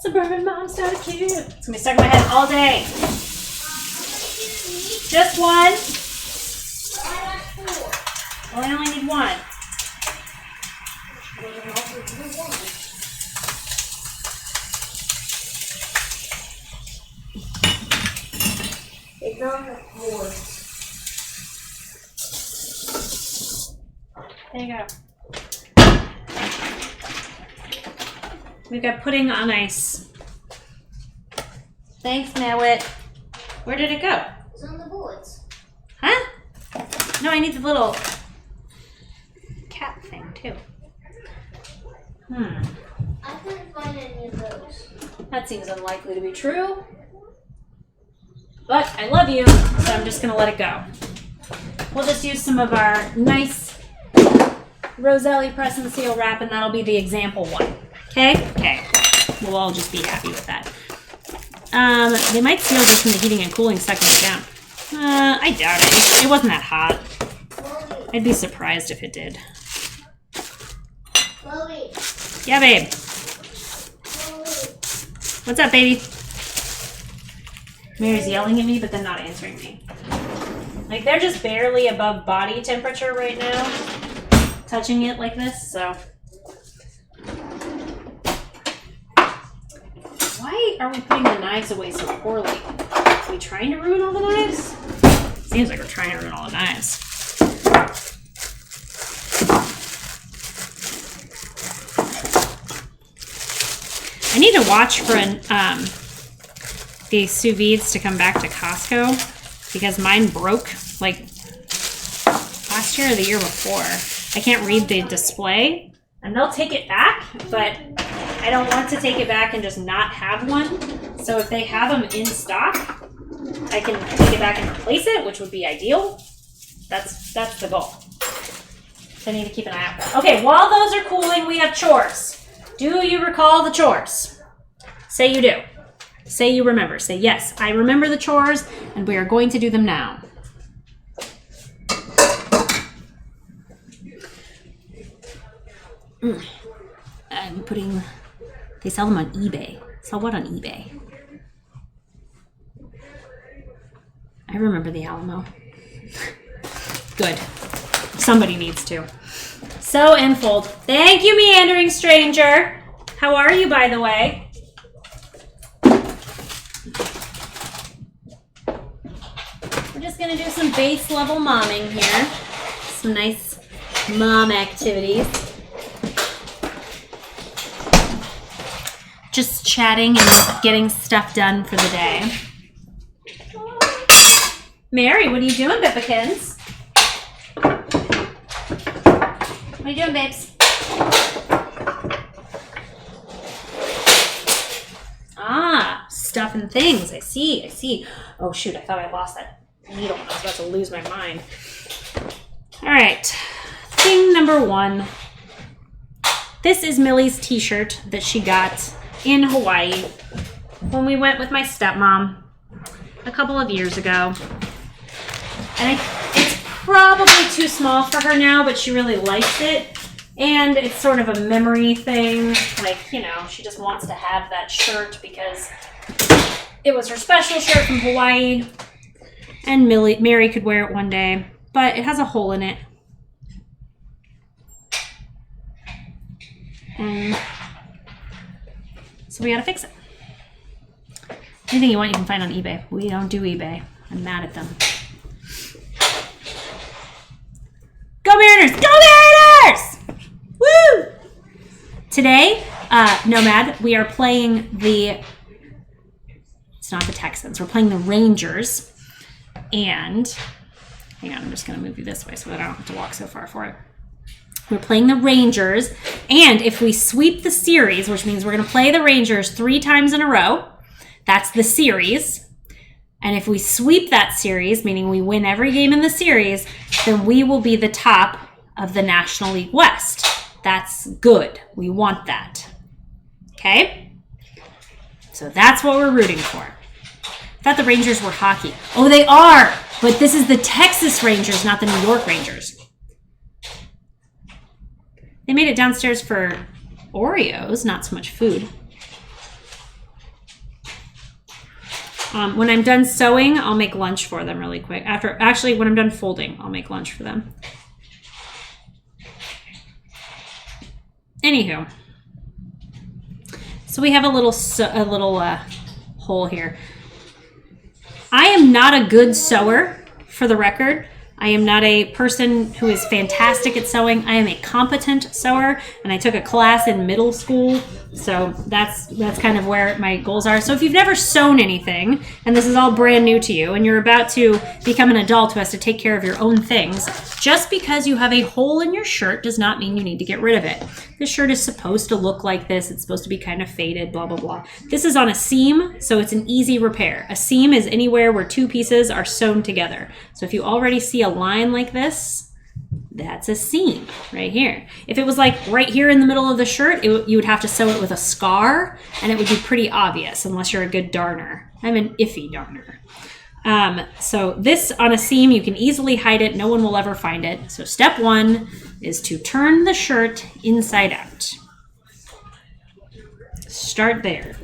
Suburban mom so cute. It's gonna be stuck in my head all day. Just one? Well, I only need one. It's on the floor. There you go. We've got pudding on ice. Thanks, Mawit. Where did it go? It's on the boards. Huh? No, I need the little cat thing too. I couldn't find any of those. That seems unlikely to be true. But I love you, so I'm just gonna let it go. We'll just use some of our nice Roselli press and seal wrap, and that'll be the example one. Okay? Okay. We'll all just be happy with that. They might seal just from the heating and cooling sucking it down. I doubt it. It wasn't that hot. I'd be surprised if it did. Chloe. Yeah, babe. What's up, baby? Mary's yelling at me, but then not answering me. Like, they're just barely above body temperature right now, touching it like this, so. Why are we putting the knives away so poorly? Are we trying to ruin all the knives? Seems like we're trying to ruin all the knives. I need to watch for the sous vides to come back to Costco because mine broke like last year or the year before. I can't read the display, and they'll take it back, but I don't want to take it back and just not have one. So if they have them in stock, I can take it back and replace it, which would be ideal. That's the goal. So I need to keep an eye out. Okay, while those are cooling, we have chores. Do you recall the chores? Say you do. Say you remember. Say, yes, I remember the chores, and we are going to do them now. I'm putting... They sell them on eBay. Sell what on eBay? I remember the Alamo. Good. Somebody needs to. Sew and fold. Thank you, meandering stranger. How are you, by the way? We're just gonna do some base level momming here. Some nice mom activities. Just chatting and getting stuff done for the day. Mary, what are you doing, Bippikins? What are you doing, babes? Ah, stuff and things. I see. Oh, shoot, I thought I lost that needle. I was about to lose my mind. All right, thing number one. This is Millie's t-shirt that she got in Hawaii when we went with my stepmom a couple of years ago. And it's probably too small for her now, but she really likes it. And it's sort of a memory thing. Like, you know, she just wants to have that shirt because it was her special shirt from Hawaii. And Mary could wear it one day, but it has a hole in it. And so we gotta fix it. Anything you want, you can find on eBay. We don't do eBay. I'm mad at them. Go Mariners! Go Mariners! Woo! Today, Nomad, we are playing it's not the Texans, we're playing the Rangers. And, hang on, I'm just gonna move you this way so that I don't have to walk so far for it. We're playing the Rangers, and if we sweep the series, which means we're gonna play the Rangers 3 times in a row, that's the series. And if we sweep that series, meaning we win every game in the series, then we will be the top of the National League West. That's good. We want that. Okay? So that's what we're rooting for. I thought the Rangers were hockey. Oh, they are! But this is the Texas Rangers, not the New York Rangers. They made it downstairs for Oreos, not so much food. When I'm done sewing, I'll make lunch for them really quick. When I'm done folding, I'll make lunch for them. Anywho, so we have a little hole here. I am not a good sewer, for the record, I am not a person who is fantastic at sewing. I am a competent sewer, and I took a class in middle school, so that's kind of where my goals are. So if you've never sewn anything, and this is all brand new to you, and you're about to become an adult who has to take care of your own things, just because you have a hole in your shirt does not mean you need to get rid of it. This shirt is supposed to look like this. It's supposed to be kind of faded, blah, blah, blah. This is on a seam, so it's an easy repair. A seam is anywhere where two pieces are sewn together. So if you already see a line like this, that's a seam right here. If it was like right here in the middle of the shirt, you would have to sew it with a scar, and it would be pretty obvious unless you're a good darner. I'm an iffy darner. So this on a seam, you can easily hide it. No one will ever find it. So step 1 is to turn the shirt inside out. Start there.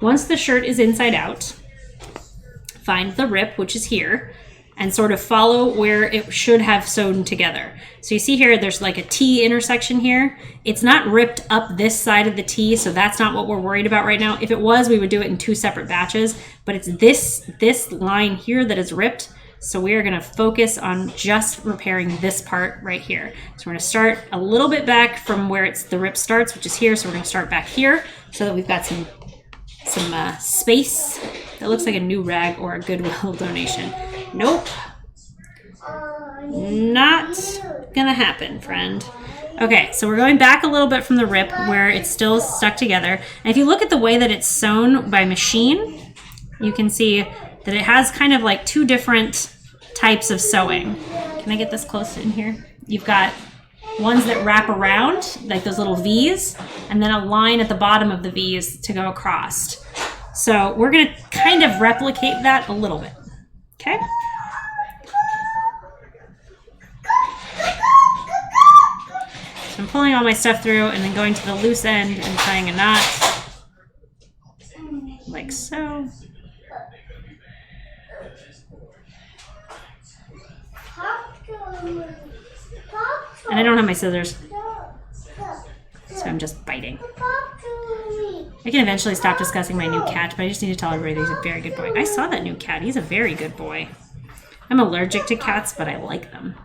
Once the shirt is inside out, find the rip, which is here, and sort of follow where it should have sewn together. So you see here, there's like a T intersection here. It's not ripped up this side of the T, so that's not what we're worried about right now. If it was, we would do it in 2 separate batches, but it's this line here that is ripped. So we are gonna focus on just repairing this part right here. So we're gonna start a little bit back from where the rip starts, which is here. So we're gonna start back here so that we've got some space. That looks like a new rag or a Goodwill donation. Nope. Not gonna happen, friend. Okay, so we're going back a little bit from the rip where it's still stuck together. And if you look at the way that it's sewn by machine, you can see that it has kind of like 2 different types of sewing. Can I get this close in here? You've got ones that wrap around, like those little V's, and then a line at the bottom of the V's to go across. So we're gonna kind of replicate that a little bit, okay? So I'm pulling all my stuff through and then going to the loose end and tying a knot, like so. And I don't have my scissors, so I'm just biting. I can eventually stop discussing my new cat, but I just need to tell everybody that he's a very good boy. I saw that new cat. He's a very good boy. I'm allergic to cats, but I like them.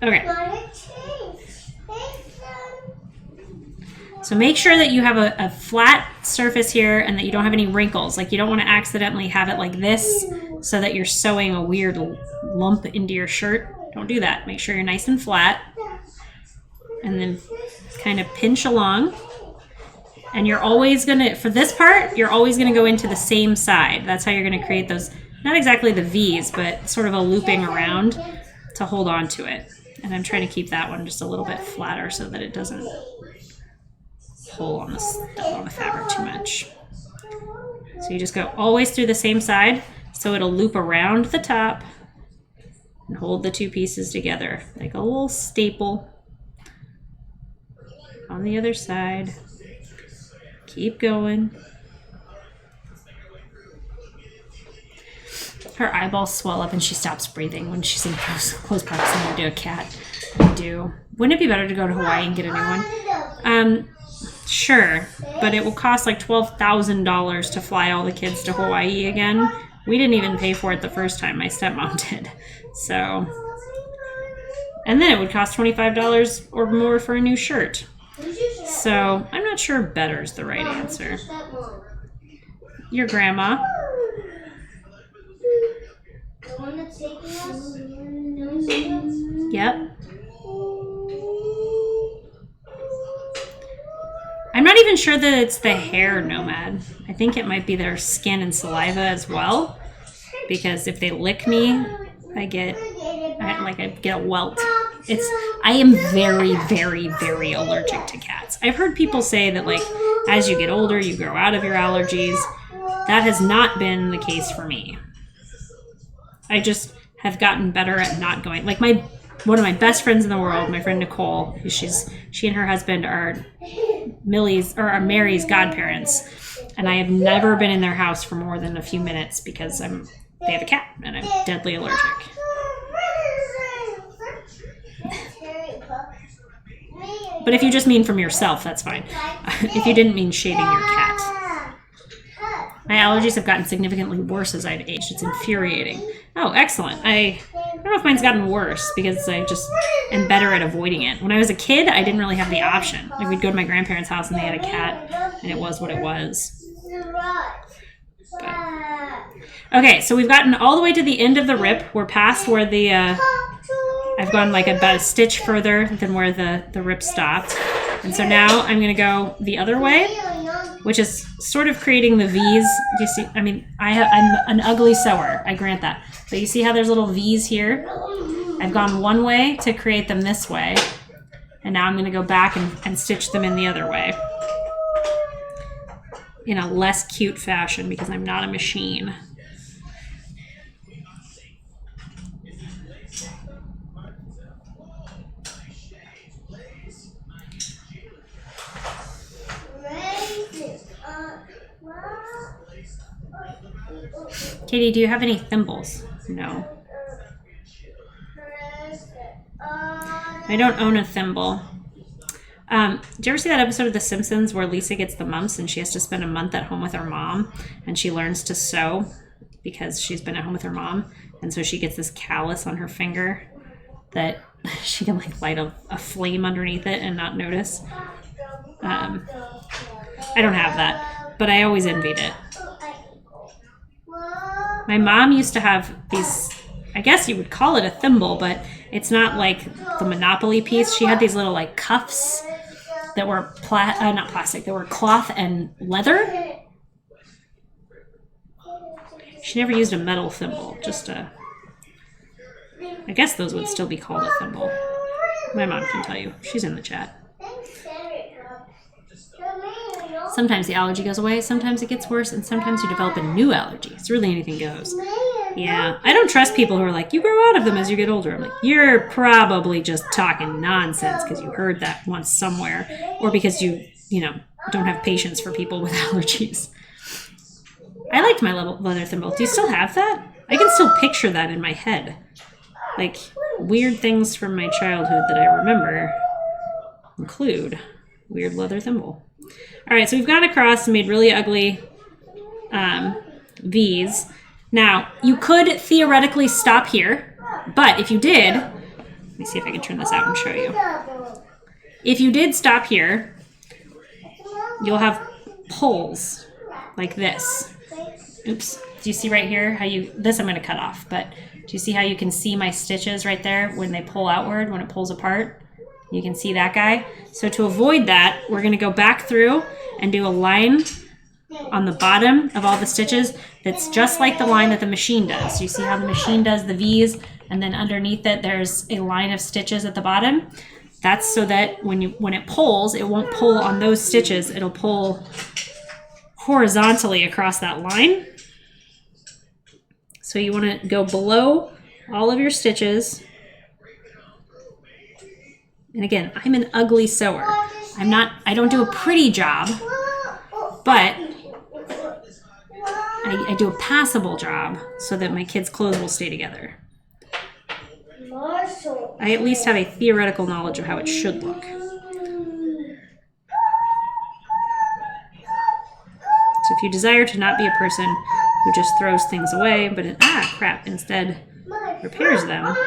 Okay. So make sure that you have a flat surface here and that you don't have any wrinkles. Like you don't want to accidentally have it like this so that you're sewing a weird lump into your shirt. Don't do that. Make sure you're nice and flat. And then kind of pinch along. And you're always going to, for this part, you're always going to go into the same side. That's how you're going to create those, not exactly the V's, but sort of a looping around to hold on to it. And I'm trying to keep that one just a little bit flatter so that it doesn't pull on the fabric too much. So you just go always through the same side so it'll loop around the top and hold the 2 pieces together like a little staple. On the other side. Keep going. Her eyeballs swell up and she stops breathing when she's in close proximity to a cat. I do. Wouldn't it be better to go to Hawaii and get a new one? Sure, but it will cost like $12,000 to fly all the kids to Hawaii again. We didn't even pay for it the first time. My stepmom did. So, and then it would cost $25 or more for a new shirt. So I'm not sure better is the right answer. Your grandma. Yep. I'm not even sure that it's the hair nomad. I think it might be their skin and saliva as well. Because if they lick me, I get a welt. I am very, very, very allergic to cats. I've heard people say that like as you get older, you grow out of your allergies. That has not been the case for me. I just have gotten better at not going. Like one of my best friends in the world, my friend Nicole, she and her husband are Mary's godparents, and I have never been in their house for more than a few minutes because they have a cat and I'm deadly allergic. But if you just mean from yourself, that's fine. If you didn't mean shaving your cat. My allergies have gotten significantly worse as I've aged. It's infuriating. Oh, excellent. I don't know if mine's gotten worse because I just am better at avoiding it. When I was a kid, I didn't really have the option. Like, we'd go to my grandparents' house and they had a cat, and it was what it was. But. Okay, so we've gotten all the way to the end of the rip. We're past where the, I've gone like about a stitch further than where the rip stopped. And so now I'm going to go the other way, which is sort of creating the V's. You see, I mean, I'm an ugly sewer, I grant that. But you see how there's little V's here? I've gone one way to create them this way. And now I'm going to go back and stitch them in the other way. In a less cute fashion because I'm not a machine. Katie, do you have any thimbles? No. I don't own a thimble. Did you ever see that episode of The Simpsons where Lisa gets the mumps and she has to spend a month at home with her mom and she learns to sew because she's been at home with her mom, and so she gets this callus on her finger that she can like light a flame underneath it and not notice. I don't have that, but I always envied it. My mom used to have these, I guess you would call it a thimble, but it's not like the Monopoly piece. She had these little like cuffs that were not plastic, they were cloth and leather. She never used a metal thimble, just a, I guess those would still be called a thimble. My mom can tell you. She's in the chat. Sometimes the allergy goes away, sometimes it gets worse, and sometimes you develop a new allergy. It's really anything goes. Yeah, I don't trust people who are like, you grow out of them as you get older. I'm like, you're probably just talking nonsense because you heard that once somewhere, or because you don't have patience for people with allergies. I liked my leather thimble. Do you still have that? I can still picture that in my head. Like, weird things from my childhood that I remember include weird leather thimble. All right, so we've gone across and made really ugly V's. Now, you could theoretically stop here, but if you did, let me see if I can turn this out and show you. If you did stop here, you'll have pulls like this. Oops, do you see right here how this I'm going to cut off, but do you see how you can see my stitches right there when they pull outward, when it pulls apart? You can see that guy. So to avoid that, we're going to go back through and do a line on the bottom of all the stitches that's just like the line that the machine does. You see how the machine does the V's, and then underneath it there's a line of stitches at the bottom? That's so that when it pulls, it won't pull on those stitches. It'll pull horizontally across that line. So you want to go below all of your stitches. And again, I'm an ugly sewer. I don't do a pretty job, but I do a passable job so that my kids' clothes will stay together. I at least have a theoretical knowledge of how it should look. So if you desire to not be a person who just throws things away, but instead repairs them,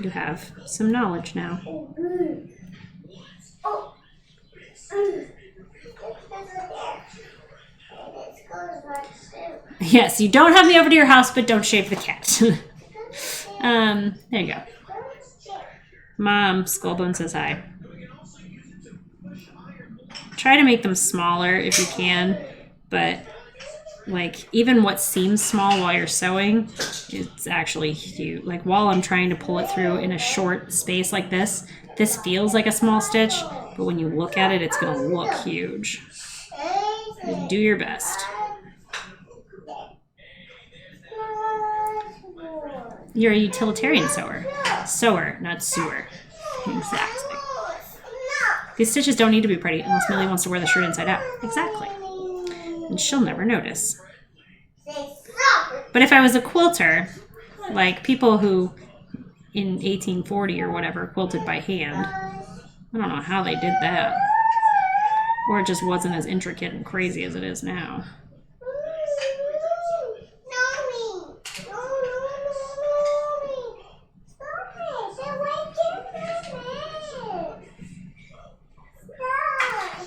you have some knowledge now. Yes, you don't have me over to your house, but don't shave the cat. There you go. Mom, Skullbone says hi. Try to make them smaller if you can, but like even what seems small while you're sewing, it's actually huge. Like while I'm trying to pull it through in a short space like this feels like a small stitch, but when you look at it, it's going to look huge. So do your best. You're a utilitarian sewer. Sewer, not sewer. Exactly. These stitches don't need to be pretty unless Millie wants to wear the shirt inside out. Exactly. And she'll never notice. But if I was a quilter, like people who in 1840 or whatever quilted by hand, I don't know how they did that. Or it just wasn't as intricate and crazy as it is now.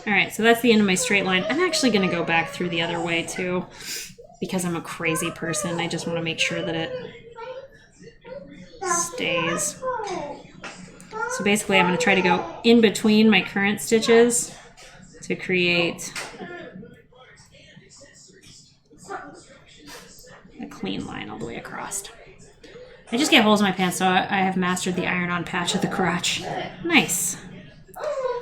All right, so that's the end of my straight line. I'm actually going to go back through the other way too, because I'm a crazy person. I just want to make sure that it stays. So basically, I'm going to try to go in between my current stitches to create a clean line all the way across. I just get holes in my pants, so I have mastered the iron-on patch at the crotch. Nice.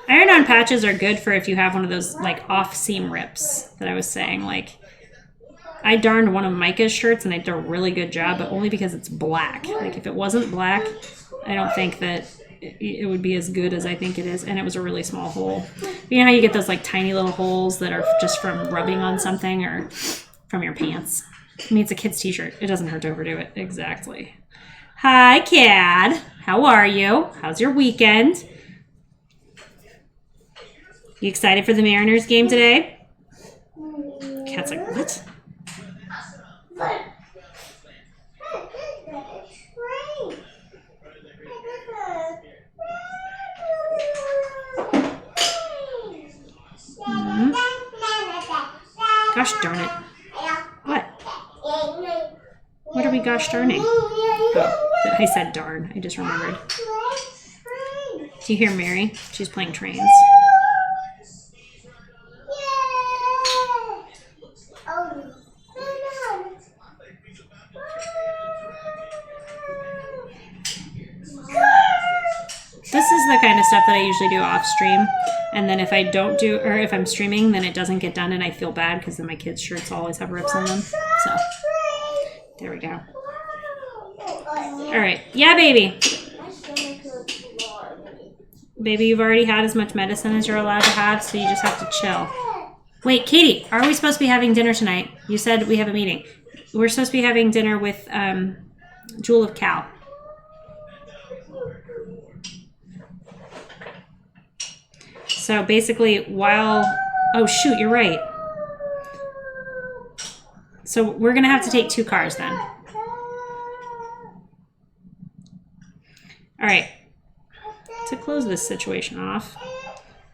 Iron-on patches are good for if you have one of those like off-seam rips that I was saying. Like, I darned one of Micah's shirts and I did a really good job, but only because it's black. Like, if it wasn't black, I don't think that it would be as good as I think it is. And it was a really small hole. But you know how you get those like tiny little holes that are just from rubbing on something or from your pants? I mean, it's a kid's t-shirt. It doesn't hurt to overdo it. Exactly. Hi, Cad. How are you? How's your weekend? You excited for the Mariners game today? Cat's like, what? Mm-hmm. Gosh darn it. What? What are we gosh darning? Oh, I said darn. I just remembered. Do you hear Mary? She's playing trains. This is the kind of stuff that I usually do off stream, and then if I don't do, or if I'm streaming, then it doesn't get done and I feel bad because then my kids' shirts always have rips in them. So there we go. All right. Yeah, baby. Baby, you've already had as much medicine as you're allowed to have, so you just have to chill. Wait, Katie, are we supposed to be having dinner tonight? You said we have a meeting. We're supposed to be having dinner with Jewel of Cal. So basically, oh shoot, you're right. So we're gonna have to take 2 cars then. All right, to close this situation off,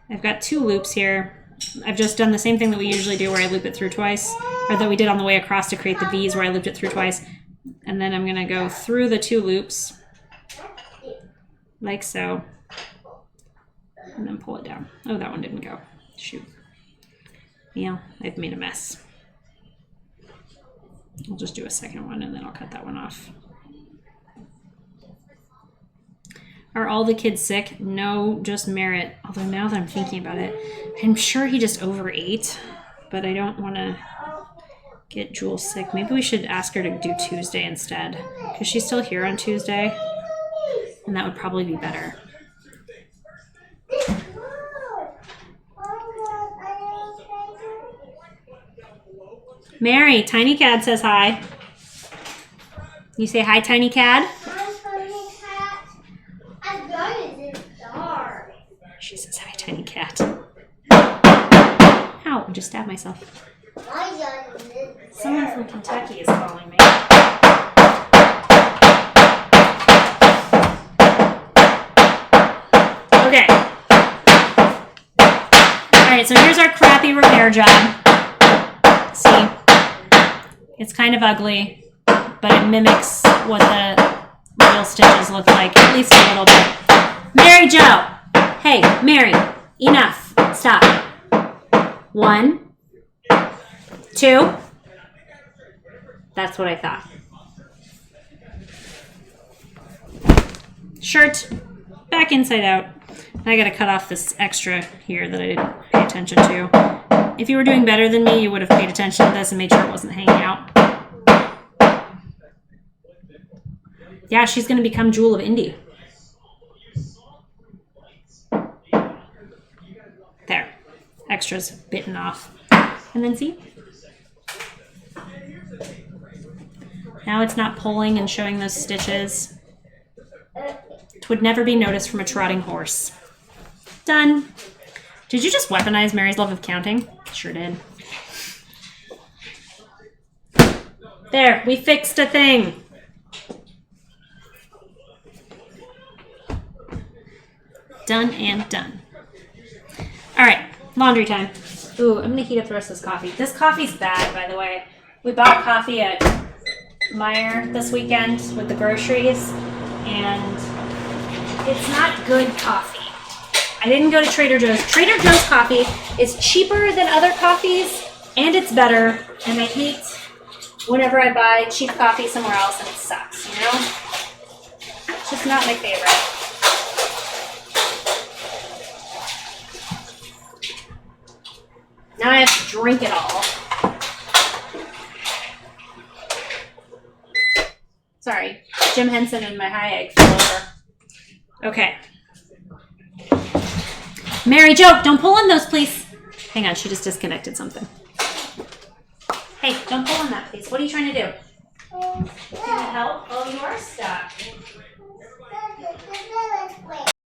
I've got 2 loops here. I've just done the same thing that we usually do where I loop it through twice, or that we did on the way across to create the V's where I looped it through twice. And then I'm gonna go through the 2 loops, like so. And then pull it down. Oh, that one didn't go. Shoot. Yeah, I've made a mess. I'll just do a second one and then I'll cut that one off. Are all the kids sick? No, just Merritt. Although now that I'm thinking about it, I'm sure he just overate, but I don't want to get Jewel sick. Maybe we should ask her to do Tuesday instead, because she's still here on Tuesday, and that would probably be better. Mary, Tiny Cad says hi. You say hi, Tiny Cad? She says hi, Tiny Cat. Ow, I just stabbed myself. Someone from Kentucky is calling me. Okay. Alright, so here's our crappy repair job. See? It's kind of ugly, but it mimics what the real stitches look like, at least a little bit. Mary Jo! Hey, Mary, enough. Stop. 1, 2. That's what I thought. Shirt, back inside out. I gotta cut off this extra here that I didn't pay attention to. If you were doing better than me, you would have paid attention to this and made sure it wasn't hanging out. Yeah, she's gonna become Jewel of Indy. There. Extras bitten off. And then see? Now it's not pulling and showing those stitches. It would never be noticed from a trotting horse. Done. Did you just weaponize Mary's love of counting? Sure did. There, we fixed a thing. Done and done. All right, laundry time. Ooh, I'm gonna heat up the rest of this coffee. This coffee's bad, by the way. We bought coffee at Meijer this weekend with the groceries, and it's not good coffee. I didn't go to Trader Joe's. Trader Joe's coffee is cheaper than other coffees, and it's better, and I hate whenever I buy cheap coffee somewhere else and it sucks, you know? It's just not my favorite. Now I have to drink it all. Sorry, Jim Henson and my high egg fell over. Okay. Mary Jo, don't pull on those, please. Hang on, she just disconnected something. Hey, don't pull on that, please. What are you trying to do? Can you help? Oh, you're stuck.